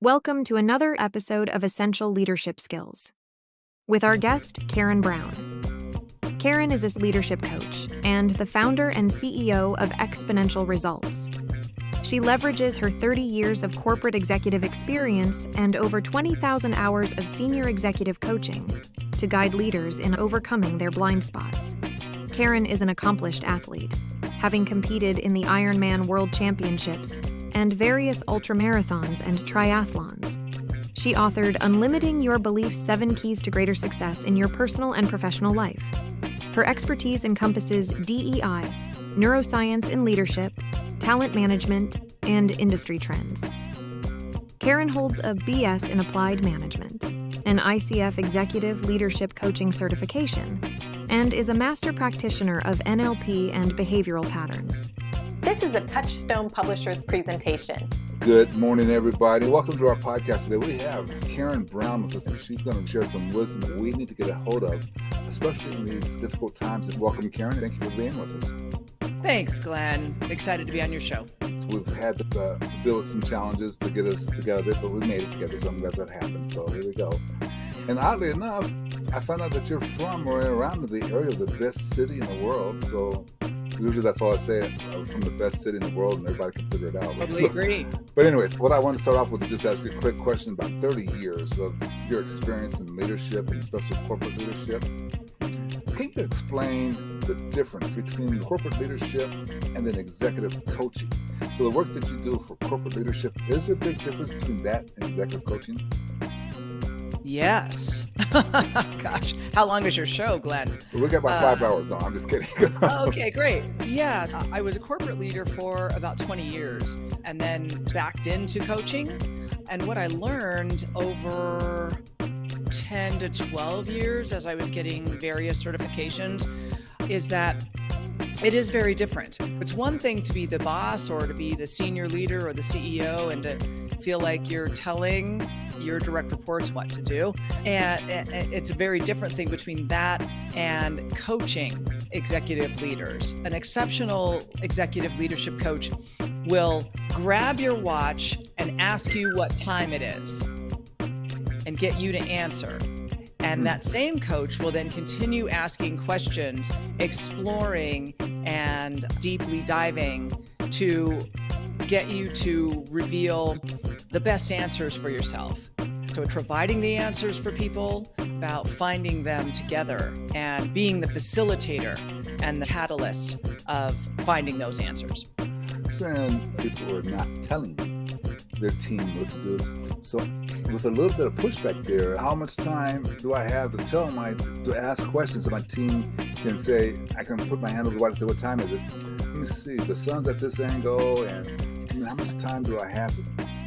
Welcome to another episode of Essential Leadership Skills with our guest, Karen Brown. Karen is a leadership coach and the founder and CEO of Exponential Results. She leverages her 30 years of corporate executive experience and over 20,000 hours of senior executive coaching to guide leaders in overcoming their blind spots. Karen is an accomplished athlete, having competed in the Ironman World Championships and various ultramarathons and triathlons. She authored Unlimiting Your Beliefs: 7 Keys to Greater Success in Your Personal and Professional Life. Her expertise encompasses DEI, neuroscience in leadership, talent management, and industry trends. Karen holds a BS in Applied Management, an ICF Executive Leadership Coaching certification, and is a master practitioner of NLP and behavioral patterns. This is a Touchstone Publishers presentation. Good morning, everybody. Welcome to our podcast today. We have Karen Brown with us, and she's going to share some wisdom that we need to get a hold of, especially in these difficult times. And welcome, Karen. Thank you for being with us. Thanks, Glenn. Excited to be on your show. We've had to deal with some challenges to get us together, but we made it together, so I'm glad that happened. So here we go. And oddly enough, I found out that you're from or around the area of the best city in the world. So usually that's all I say, from the best city in the world, and everybody can figure it out. Totally agree. But anyways, what I want to start off with is just ask you a quick question about 30 years of your experience in leadership, and especially corporate leadership. Can you explain the difference between corporate leadership and then executive coaching? So the work that you do for corporate leadership, is there a big difference between that and executive coaching? Yes. Gosh, how long is your show, Glenn? We got about 5 hours. No, I'm just kidding. Okay, great. Yes, I was a corporate leader for about 20 years and then backed into coaching. And what I learned over 10 to 12 years as I was getting various certifications is that it is very different. It's one thing to be the boss or to be the senior leader or the CEO and to feel like you're telling your direct reports what to do. And it's a very different thing between that and coaching executive leaders. An exceptional executive leadership coach will grab your watch and ask you what time it is and get you to answer. And that same coach will then continue asking questions, exploring and deeply diving to get you to reveal the best answers for yourself. So providing the answers for people, about finding them together and being the facilitator and the catalyst of finding those answers. Saying people are not telling their team what to do. So with a little bit of pushback there, how much time do I have to to ask questions so my team can say, I can put my hand over the water and say, what time is it? Let me see, the sun's at this angle, and how much time do I have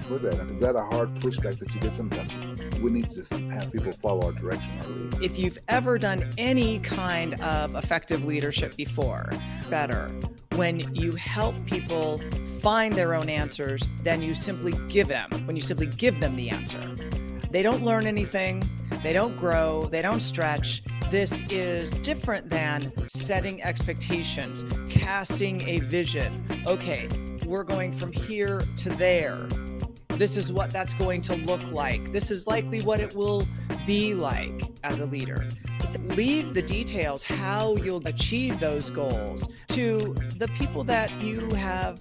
for that? And is that a hard pushback that you get sometimes? We need to just have people follow our direction or lead. If you've ever done any kind of effective leadership before, better when you help people find their own answers than you simply give them, when you simply give them the answer. They don't learn anything, they don't grow, they don't stretch. This is different than setting expectations, casting a vision. Okay, we're going from here to there. This is what that's going to look like. This is likely what it will be like as a leader. Leave the details, how you'll achieve those goals, to the people that you have.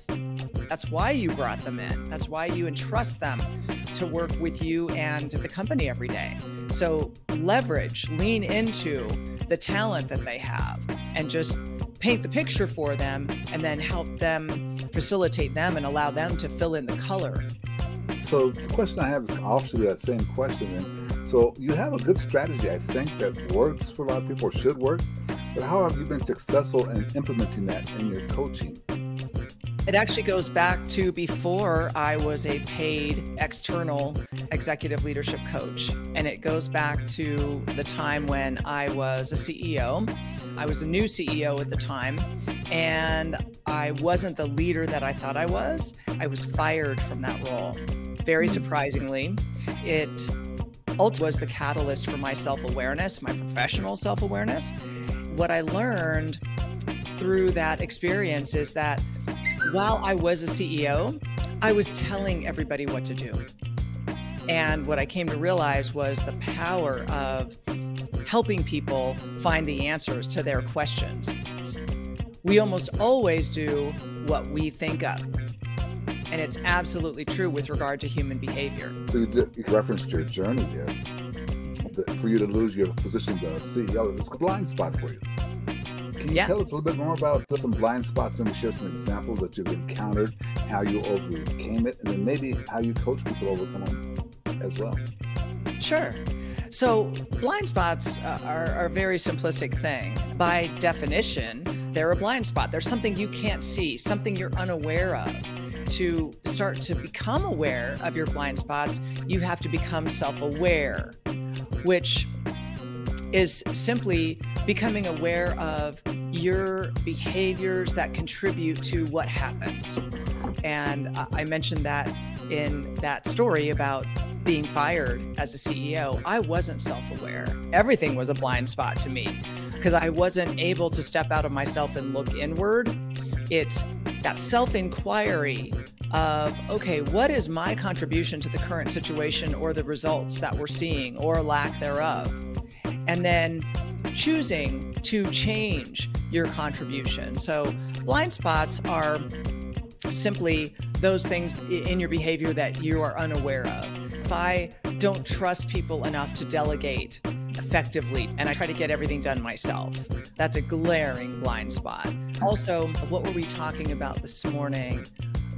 That's why you brought them in. That's why you entrust them to work with you and the company every day. So lean into the talent that they have and just paint the picture for them and then help them facilitate them and allow them to fill in the color. So the question I have is offshoot of that same question. And so you have a good strategy, I think, that works for a lot of people or should work, but how have you been successful in implementing that in your coaching? It actually goes back to before I was a paid external executive leadership coach. And it goes back to the time when I was a CEO. I was a new CEO at the time, and I wasn't the leader that I thought I was. I was fired from that role. Very surprisingly, it ultimately was the catalyst for my self-awareness, my professional self-awareness. What I learned through that experience is that while I was a CEO, I was telling everybody what to do. And what I came to realize was the power of helping people find the answers to their questions. We almost always do what we think of. And it's absolutely true with regard to human behavior. So you referenced your journey there. For you to lose your position as CEO, it's a blind spot for you. Can you tell us a little bit more about some blind spots? Maybe share some examples that you've encountered, how you overcame it, and then maybe how you coach people overcome them as well. Sure. So blind spots are a very simplistic thing. By definition, they're a blind spot. There's something you can't see, something you're unaware of. To start to become aware of your blind spots, you have to become self-aware, which is simply becoming aware of your behaviors that contribute to what happens. And I mentioned that in that story about being fired as a CEO. I wasn't self-aware. Everything was a blind spot to me because I wasn't able to step out of myself and look inward. It's that self-inquiry of, okay, what is my contribution to the current situation or the results that we're seeing or lack thereof? And then choosing to change your contribution. So blind spots are simply those things in your behavior that you are unaware of. If I don't trust people enough to delegate effectively and I try to get everything done myself, that's a glaring blind spot. Also, what were we talking about this morning?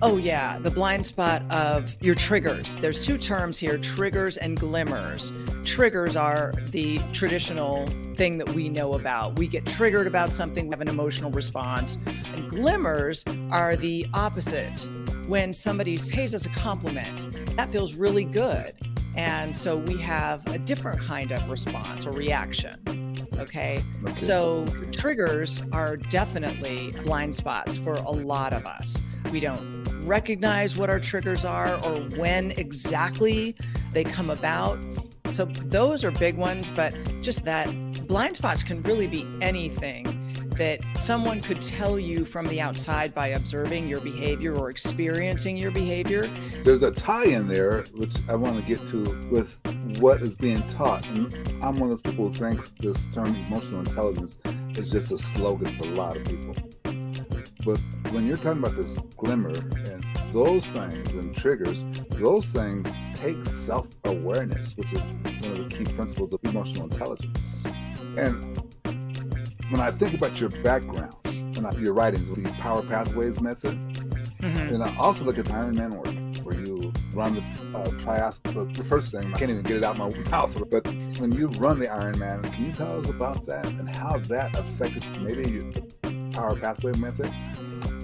Oh yeah, the blind spot of your triggers. There's two terms here, triggers and glimmers. Triggers are the traditional thing that we know about. We get triggered about something, we have an emotional response. And glimmers are the opposite. When somebody pays us a compliment, that feels really good. And so we have a different kind of response or reaction. Okay. So triggers are definitely blind spots for a lot of us. We don't recognize what our triggers are or when exactly they come about. So those are big ones, but just that blind spots can really be anything that someone could tell you from the outside by observing your behavior or experiencing your behavior. There's a tie in there, which I want to get to with what is being taught. And I'm one of those people who thinks this term emotional intelligence is just a slogan for a lot of people. But when you're talking about this glimmer and those things and triggers, those things take self-awareness, which is one of the key principles of emotional intelligence. And when I think about your background and your writings, the Power Pathways method, and I also look at Ironman work, where you run the triathlon. The first thing, I can't even get it out my mouth, but when you run the Ironman, can you tell us about that and how that affected maybe the Power Pathway method?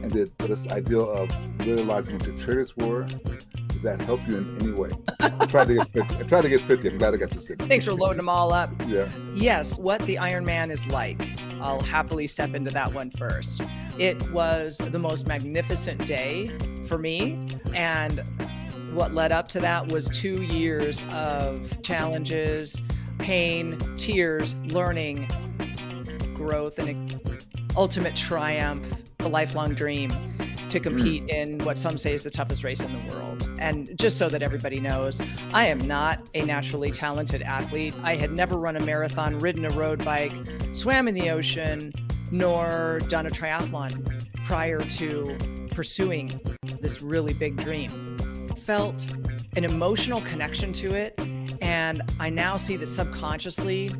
And did this idea of realizing what your triggers were, did that help you in any way? I tried to get 50. I'm glad I got to 60. Thanks for loading them all up. Yeah. Yes, what the Ironman is like. I'll happily step into that one first. It was the most magnificent day for me. And what led up to that was 2 years of challenges, pain, tears, learning, growth, and ultimate triumph, a lifelong dream to compete in what some say is the toughest race in the world. And just so that everybody knows, I am not a naturally talented athlete. I had never run a marathon, ridden a road bike, swam in the ocean, nor done a triathlon prior to pursuing this really big dream. Felt an emotional connection to it. And I now see that subconsciously,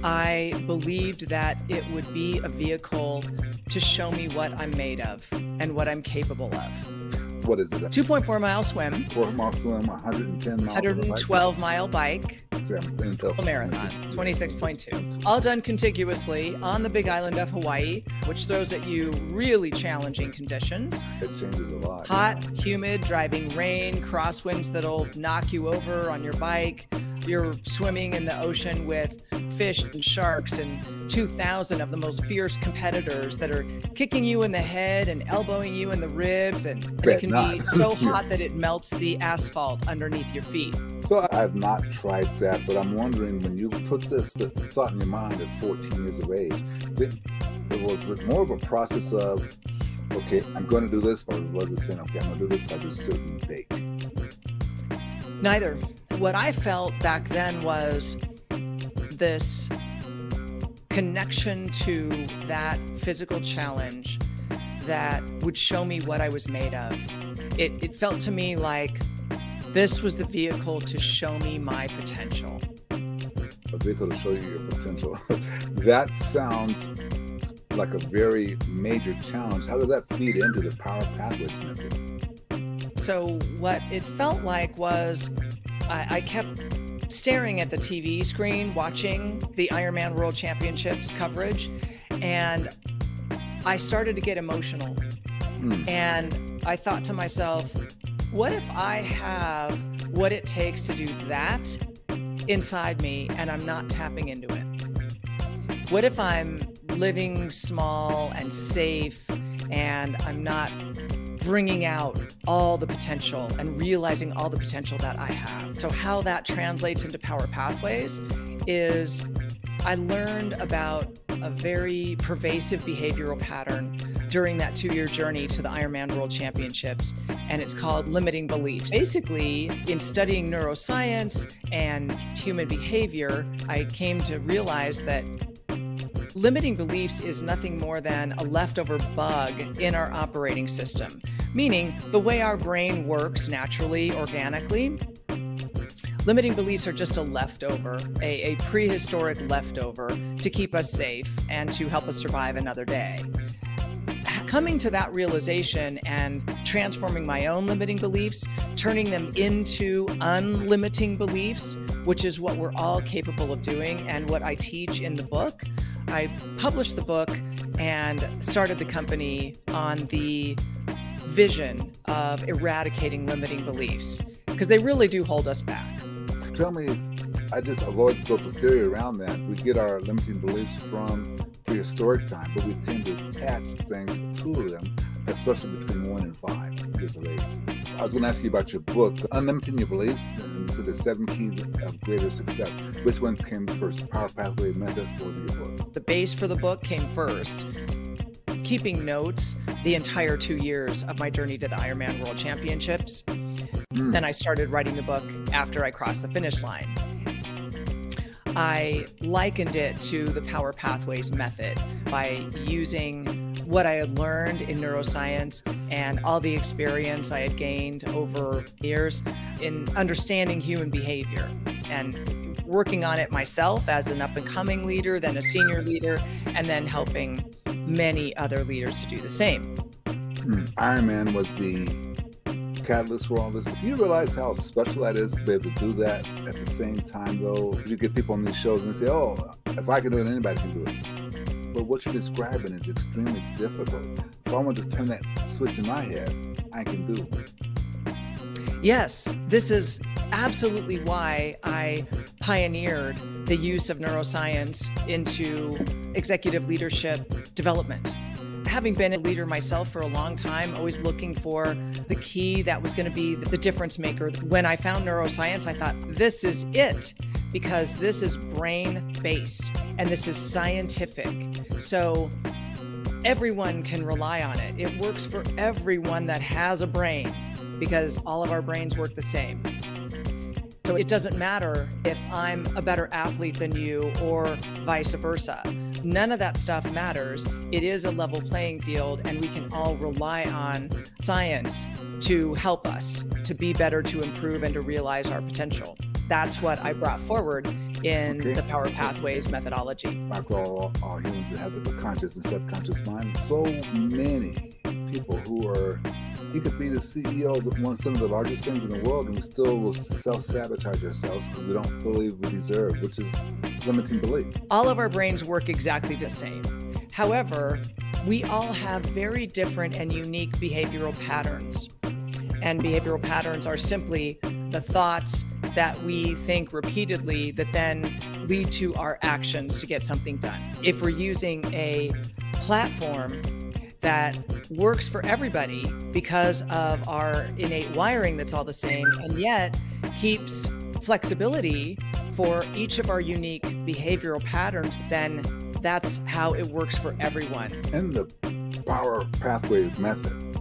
I believed that it would be a vehicle to show me what I'm made of and what I'm capable of. What is it? 2.4 mile swim. 4-mile swim, 110 miles. 112 mile bike. Full marathon, 26.2. All done contiguously on the big island of Hawaii, which throws at you really challenging conditions. It changes a lot. Hot, humid, driving rain, crosswinds that'll knock you over on your bike. You're swimming in the ocean with fish and sharks and 2,000 of the most fierce competitors that are kicking you in the head and elbowing you in the ribs. And it can be so hot that it melts the asphalt underneath your feet. So I have not tried that, but I'm wondering, when you put this thought in your mind at 14 years of age, it was more of a process of, okay, I'm going to do this, or was it saying, okay, I'm going to do this by this certain date? Neither. What I felt back then was this connection to that physical challenge that would show me what I was made of. It felt to me like this was the vehicle to show me my potential. A vehicle to show you your potential. That sounds like a very major challenge. How does that feed into the Power Pathways method? So what it felt like was I kept staring at the TV screen, watching the Ironman World Championships coverage, and I started to get emotional. And I thought to myself, what if I have what it takes to do that inside me and I'm not tapping into it? What if I'm living small and safe and I'm not bringing out all the potential and realizing all the potential that I have? So how that translates into Power Pathways is I learned about a very pervasive behavioral pattern during that 2-year journey to the Ironman World Championships, and it's called limiting beliefs. Basically, in studying neuroscience and human behavior, I came to realize that limiting beliefs is nothing more than a leftover bug in our operating system, meaning the way our brain works naturally, organically. Limiting beliefs are just a leftover, a prehistoric leftover to keep us safe and to help us survive another day. Coming to that realization and transforming my own limiting beliefs, turning them into unlimiting beliefs, which is what we're all capable of doing and what I teach in the book. I published the book and started the company on the vision of eradicating limiting beliefs because they really do hold us back. Tell me, I've always built a theory around that. We get our limiting beliefs from prehistoric time, but we tend to attach things to them, especially between 1 and 5 years of age. I was going to ask you about your book, Unlimiting Your Beliefs, and so the 7 keys of greater success. Which one came first, Power Pathway Method or your book? The base for the book came first. Keeping notes the entire 2 years of my journey to the Ironman World Championships. Then I started writing the book after I crossed the finish line. I likened it to the Power Pathways method by using what I had learned in neuroscience and all the experience I had gained over years in understanding human behavior and working on it myself as an up-and-coming leader, then a senior leader, and then helping many other leaders to do the same. Ironman was the catalyst for all this. Do you realize how special that is to be able to do that at the same time, though? You get people on these shows and they say, oh, if I can do it, anybody can do it. But what you're describing is extremely difficult. If I want to turn that switch in my head, I can do it. Yes, this is absolutely why I pioneered the use of neuroscience into executive leadership development. Having been a leader myself for a long time, always looking for the key that was going to be the difference maker. When I found neuroscience, I thought, this is it, because this is brain-based and this is scientific. So everyone can rely on it. It works for everyone that has a brain because all of our brains work the same. So it doesn't matter if I'm a better athlete than you or vice versa. None of that stuff matters. It is a level playing field, and we can all rely on science to help us to be better, to improve, and to realize our potential. That's what I brought forward in the Power Pathways methodology. After all humans that have the conscious and subconscious mind, so many people who are, you could be the CEO of some of the largest things in the world, and we still will self-sabotage ourselves because we don't believe we deserve, which is limiting belief. All of our brains work exactly the same. However, we all have very different and unique behavioral patterns. And behavioral patterns are simply the thoughts that we think repeatedly that then lead to our actions to get something done. If we're using a platform that works for everybody because of our innate wiring that's all the same, and yet keeps flexibility for each of our unique behavioral patterns, then that's how it works for everyone. In the Power Pathways method,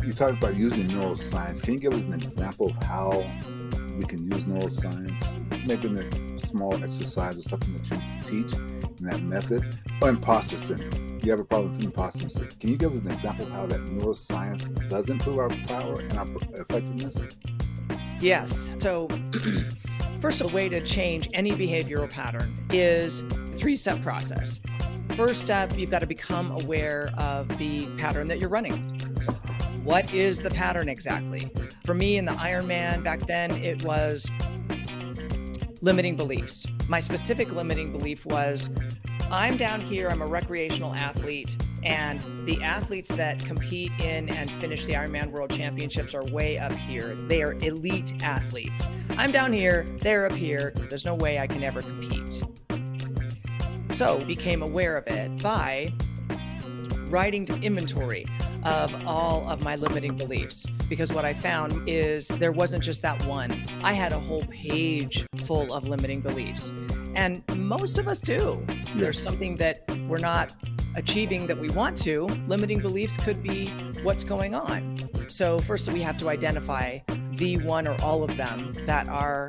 you talked about using neuroscience. Can you give us an example of how we can use neuroscience, maybe in a small exercise or something that you teach in that method. Or imposter syndrome. You have a problem with imposter syndrome. Can you give us an example of how that neuroscience does improve our power and our effectiveness? Yes. So first, a way to change any behavioral pattern is a three-step process. First step, you've got to become aware of the pattern that you're running. What is the pattern exactly? For me in the Ironman back then, it was limiting beliefs. My specific limiting belief was, I'm down here, I'm a recreational athlete, and the athletes that compete in and finish the Ironman World Championships are way up here. They are elite athletes. I'm down here, they're up here. There's no way I can ever compete. So became aware of it by writing to inventory of all of my limiting beliefs. Because what I found is there wasn't just that one. I had a whole page full of limiting beliefs. And most of us do. There's something that we're not achieving that we want to. Limiting beliefs could be what's going on. So first we have to identify the one or all of them that are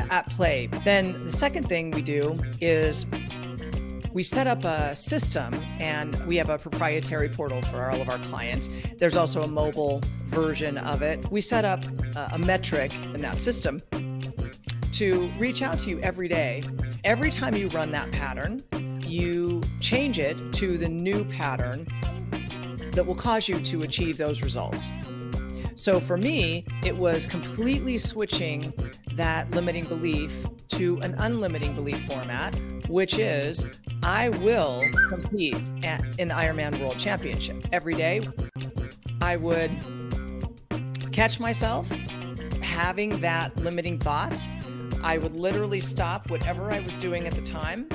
at play. Then the second thing we do is we set up a system, and we have a proprietary portal for all of our clients. There's also a mobile version of it. We set up a metric in that system to reach out to you every day. Every time you run that pattern, you change it to the new pattern that will cause you to achieve those results. So for me, it was completely switching that limiting belief to an unlimiting belief format, which is I will compete in the Ironman World Championship. Every day, I would catch myself having that limiting thought. I would literally stop whatever I was doing at the time,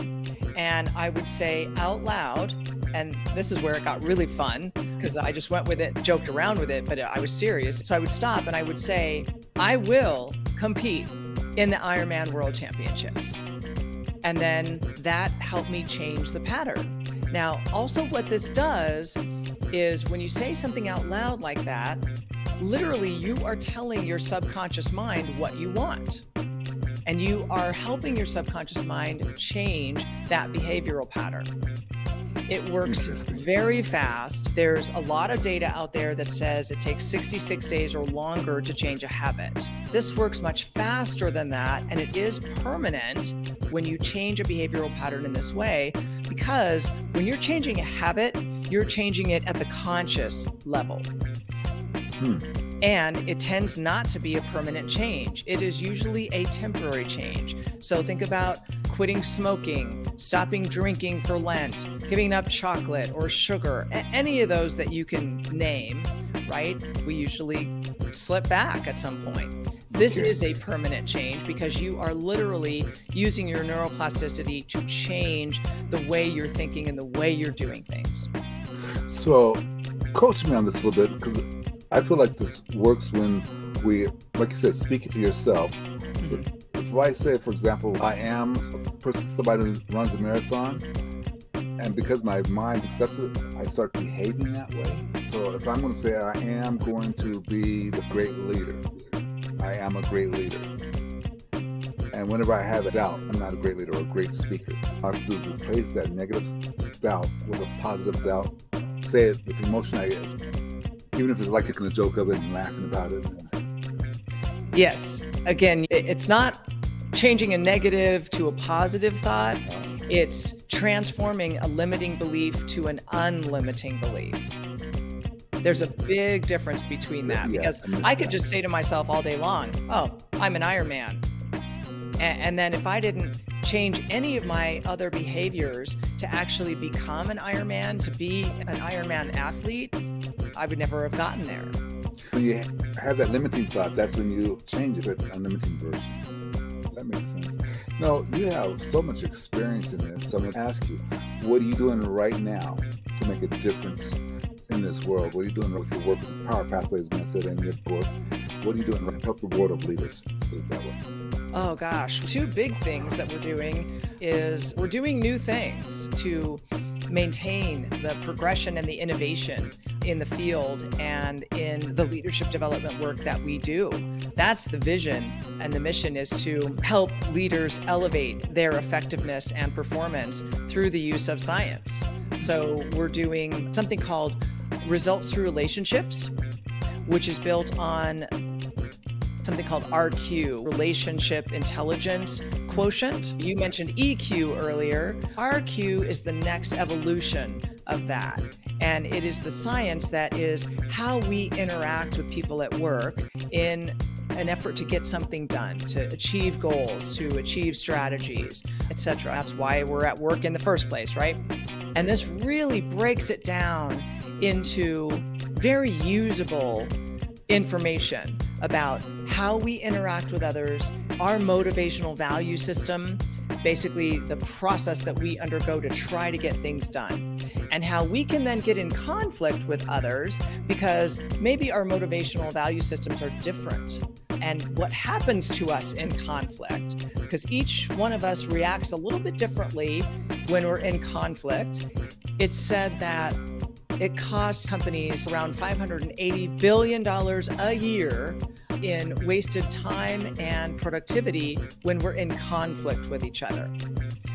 and I would say out loud, and this is where it got really fun, because I just went with it, joked around with it, but I was serious. So I would stop and I would say, I will compete in the Ironman World Championships. And then that helped me change the pattern. Now, also what this does is when you say something out loud like that, literally you are telling your subconscious mind what you want. And you are helping your subconscious mind change that behavioral pattern. It works very fast. There's a lot of data out there that says it takes 66 days or longer to change a habit. This works much faster than that, and it is permanent when you change a behavioral pattern in this way, because when you're changing a habit, you're changing it at the conscious level. And it tends not to be a permanent change. It is usually a temporary change. So think about quitting smoking, stopping drinking for Lent, giving up chocolate or sugar, any of those that you can name, right? We usually slip back at some point. This is a permanent change because you are literally using your neuroplasticity to change the way you're thinking and the way you're doing things. So coach me on this a little bit, because I feel like this works when we, like you said, speak it to yourself. If I say, for example, I am a person, somebody who runs a marathon, and because my mind accepts it, I start behaving that way. So if I'm going to say I am going to be the great leader, I am a great leader. And whenever I have a doubt, I'm not a great leader or a great speaker, I have to do is replace that negative doubt with a positive doubt. Say it with emotion, I guess. Even if it's like making a joke of it and laughing about it. Yes. Again, it's not changing a negative to a positive thought. It's transforming a limiting belief to an unlimiting belief. There's a big difference between that, because I could just say to myself all day long, oh, I'm an Ironman. And then if I didn't change any of my other behaviors to actually become an Ironman, to be an Ironman athlete, I would never have gotten there. When you have that limiting thought, that's when you change it to an unlimiting version. That makes sense. No, you have so much experience in this. So I'm going to ask you, what are you doing right now to make a difference in this world? What are you doing with your work with the Power Pathways method and your book? What are you doing to help the world of leaders? Let's put it that way. Oh gosh, two big things that we're doing is we're doing new things to maintain the progression and the innovation in the field and in the leadership development work that we do. That's the vision, and the mission is to help leaders elevate their effectiveness and performance through the use of science. So we're doing something called results through relationships, which is built on something called RQ, Relationship Intelligence Quotient. You mentioned EQ earlier. RQ is the next evolution of that. And it is the science that is how we interact with people at work in an effort to get something done, to achieve goals, to achieve strategies, etc. That's why we're at work in the first place, right? And this really breaks it down into very usable information about how we interact with others, our motivational value system, basically the process that we undergo to try to get things done, and how we can then get in conflict with others because maybe our motivational value systems are different. And what happens to us in conflict, because each one of us reacts a little bit differently when we're in conflict. It's said that it costs companies around $580 billion a year in wasted time and productivity when we're in conflict with each other.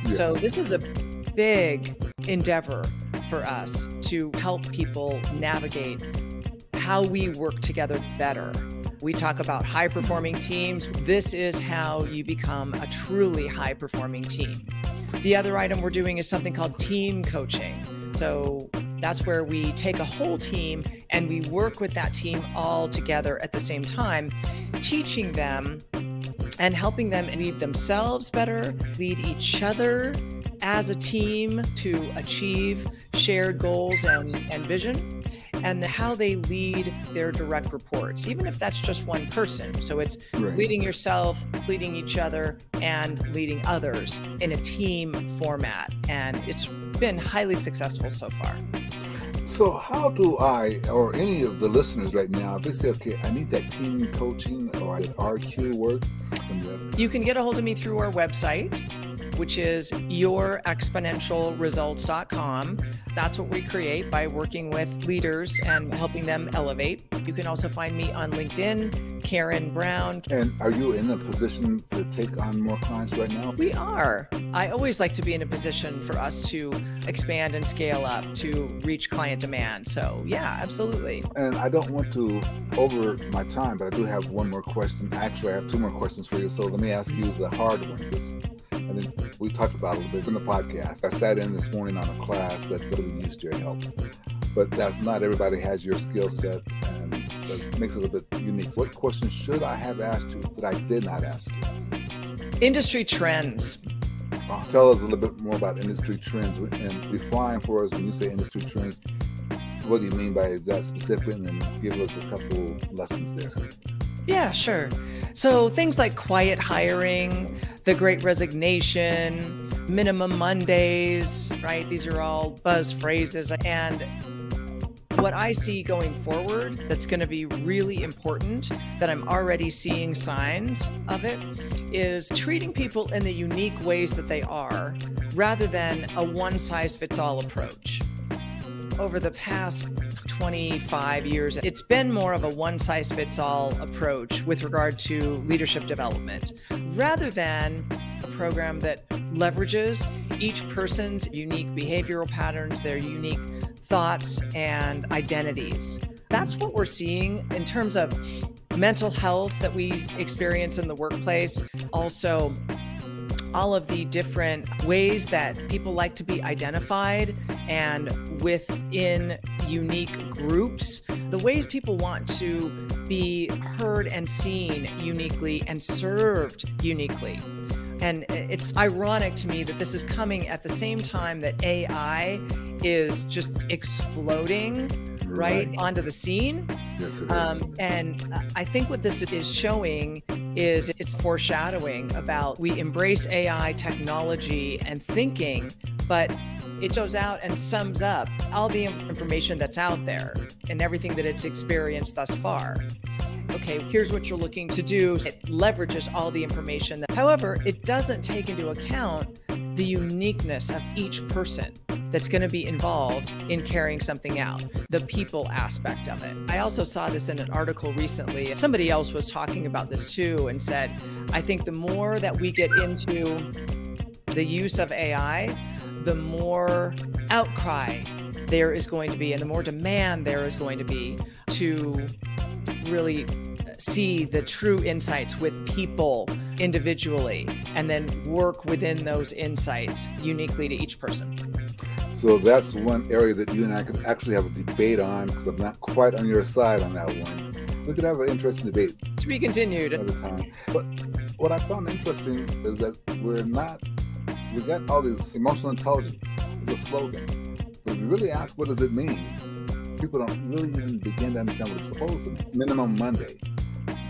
Yes. So this is a big endeavor for us to help people navigate how we work together better. We talk about high-performing teams. This is how you become a truly high-performing team. The other item we're doing is something called team coaching. So that's where we take a whole team and we work with that team all together at the same time, teaching them and helping them lead themselves better, lead each other as a team to achieve shared goals and vision, and how they lead their direct reports, even if that's just one person. So it's leading yourself, leading each other, and leading others in a team format. And it's been highly successful so far. So how do I, or any of the listeners right now, if they say, okay, I need that team coaching or that RQ work? You can get a hold of me through our website, which is yourexponentialresults.com. That's what we create by working with leaders and helping them elevate. You can also find me on LinkedIn, Karen Brown. And are you in a position to take on more clients right now? We are. I always like to be in a position for us to expand and scale up to reach client demand. So yeah, absolutely. And I don't want to over my time, but I do have one more question. Actually, I have two more questions for you. So let me ask you the hard one. We talked about it a little bit in the podcast. I sat in this morning on a class that really used your help, but that's not everybody has your skill set, and that makes it a bit unique. What questions should I have asked you that I did not ask you? Industry trends. Tell us a little bit more about industry trends and define for us when you say industry trends. What do you mean by that specifically? And then give us a couple lessons there. Yeah, sure. So things like quiet hiring, the Great Resignation, minimum Mondays, right? These are all buzz phrases. And what I see going forward that's going to be really important, that I'm already seeing signs of it, is treating people in the unique ways that they are, rather than a one-size-fits-all approach. Over the past 25 years, it's been more of a one-size-fits-all approach with regard to leadership development, rather than a program that leverages each person's unique behavioral patterns, their unique thoughts and identities. That's what we're seeing in terms of mental health that we experience in the workplace. Also, all of the different ways that people like to be identified and within unique groups, the ways people want to be heard and seen uniquely and served uniquely. And it's ironic to me that this is coming at the same time that AI is just exploding right onto the scene. Yes, it is. And I think what this is showing is it's foreshadowing about we embrace AI technology and thinking, but it goes out and sums up all the information that's out there and everything that it's experienced thus far. Okay, here's what you're looking to do. It leverages all the information. However, it doesn't take into account the uniqueness of each person. that's going to be involved in carrying something out, the people aspect of it. I also saw this in an article recently. Somebody else was talking about this too and said, I think the more that we get into the use of AI, the more outcry there is going to be and the more demand there is going to be to really see the true insights with people individually and then work within those insights uniquely to each person. So that's one area that you and I could actually have a debate on, because I'm not quite on your side on that one. We could have an interesting debate. To be continued. Another time. But what I found interesting is that we got all this emotional intelligence as a slogan. But if you really ask, what does it mean? People don't really even begin to understand what it's supposed to mean. Minimum Monday.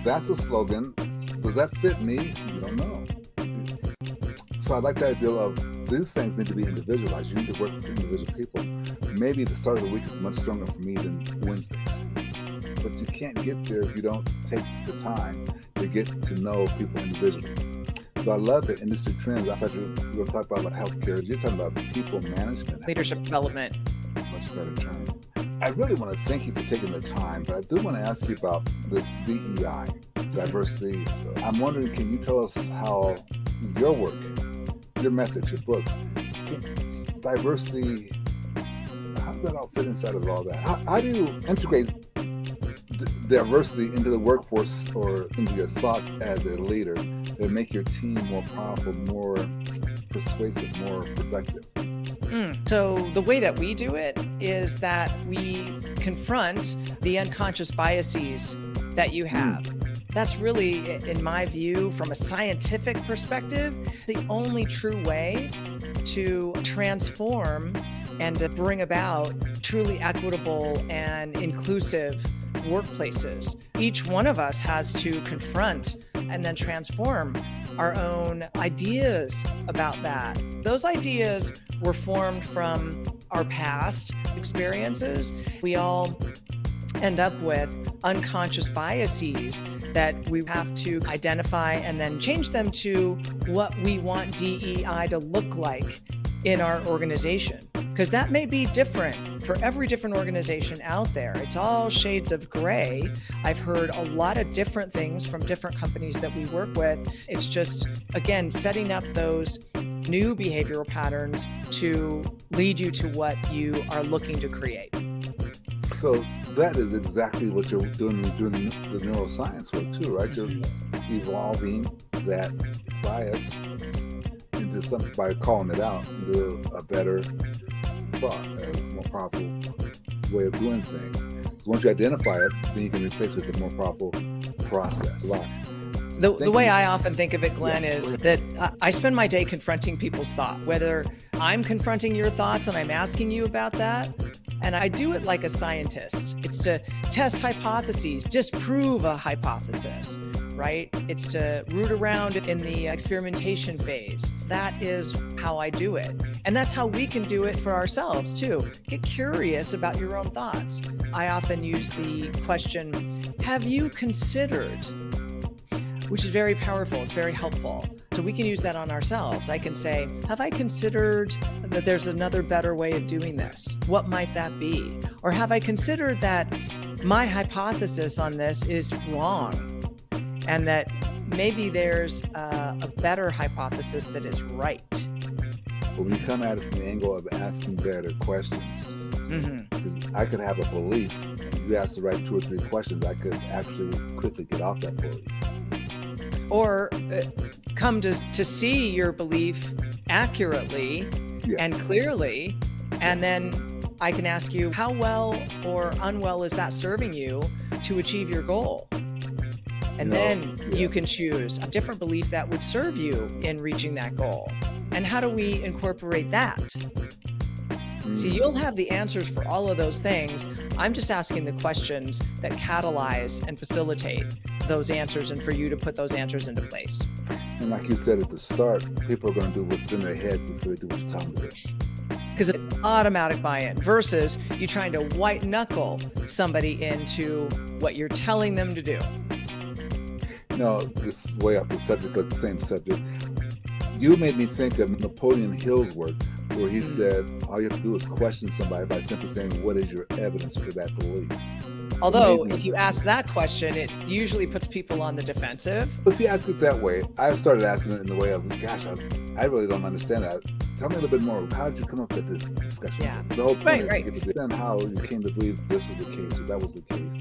That's a slogan. Does that fit me? You don't know. So I like the idea of these things need to be individualized. You need to work with individual people. Maybe the start of the week is much stronger for me than Wednesdays. But you can't get there if you don't take the time to get to know people individually. So I love the industry trends. I thought you were going to talk about like healthcare. You're talking about people management. Leadership development. Much better term. I really want to thank you for taking the time, but I do want to ask you about this DEI, diversity. I'm wondering, can you tell us how your work, your methods, your books, diversity, how does that all fit inside of all that? How do you integrate diversity into the workforce or into your thoughts as a leader that make your team more powerful, more persuasive, more productive? So the way that we do it is that we confront the unconscious biases that you have. That's really, in my view, from a scientific perspective, the only true way to transform and to bring about truly equitable and inclusive workplaces. Each one of us has to confront and then transform our own ideas about that. Those ideas were formed from our past experiences. We all end up with unconscious biases that we have to identify and then change them to what we want DEI to look like in our organization. Because that may be different for every different organization out there. It's all shades of gray. I've heard a lot of different things from different companies that we work with. It's just, again, setting up those new behavioral patterns to lead you to what you are looking to create. So that is exactly what you're doing the neuroscience work too, right? You're evolving that bias into something by calling it out into a better thought, a more powerful way of doing things. So once you identify it, then you can replace it with a more powerful process. The way I often think of it, Glenn, is that I spend my day confronting people's thought, whether I'm confronting your thoughts and I'm asking you about that. And I do it like a scientist. It's to test hypotheses, disprove a hypothesis, right? It's to root around in the experimentation phase. That is how I do it. And that's how we can do it for ourselves too. Get curious about your own thoughts. I often use the question, have you considered? Which is very powerful. It's very helpful. So we can use that on ourselves. I can say, have I considered that there's another better way of doing this? What might that be? Or have I considered that my hypothesis on this is wrong and that maybe there's a better hypothesis that is right? But when you come at it from the angle of asking better questions, because I could have a belief, and you ask the right 2 or 3 questions, I could actually quickly get off that belief. Or come to see your belief accurately and clearly, and then I can ask you, how well or unwell is that serving you to achieve your goal? And then you can choose a different belief that would serve you in reaching that goal. And how do we incorporate that? See, you'll have the answers for all of those things. I'm just asking the questions that catalyze and facilitate those answers and for you to put those answers into place. And like you said at the start, people are going to do what's in their heads before they do what you tell them to do. Because it's automatic buy-in versus you trying to white knuckle somebody into what you're telling them to do. This is way off the subject, but the same subject. You made me think of Napoleon Hill's work, where he said all you have to do is question somebody by simply saying, what is your evidence for that belief? Although, if you ask that question, it usually puts people on the defensive. If you ask it that way, I started asking it in the way of, gosh, I really don't understand that. Tell me a little bit more. How did you come up with this discussion? Yeah. The whole point Right, is right. to get to understand how you came to believe this was the case or that was the case.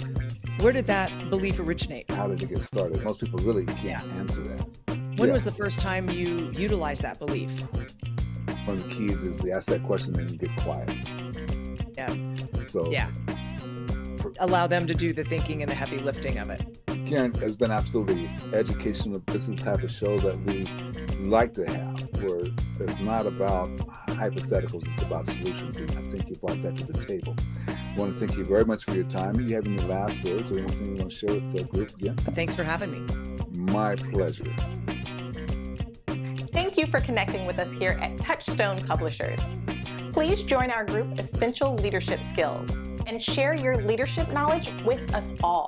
Where did that belief originate? How did it get started? Most people really can't answer that. When was the first time you utilized that belief? One of the keys is you ask that question and you get quiet. Yeah. So Allow them to do the thinking and the heavy lifting of it. Karen has been absolutely educational. This is the type of show that we like to have, where it's not about hypotheticals, it's about solutions. And I think you brought that to the table. I want to thank you very much for your time. Do you have any last words or anything you want to share with the group again? Thanks for having me. My pleasure. Thank you for connecting with us here at Touchstone Publishers. Please join our group Essential Leadership Skills and share your leadership knowledge with us all.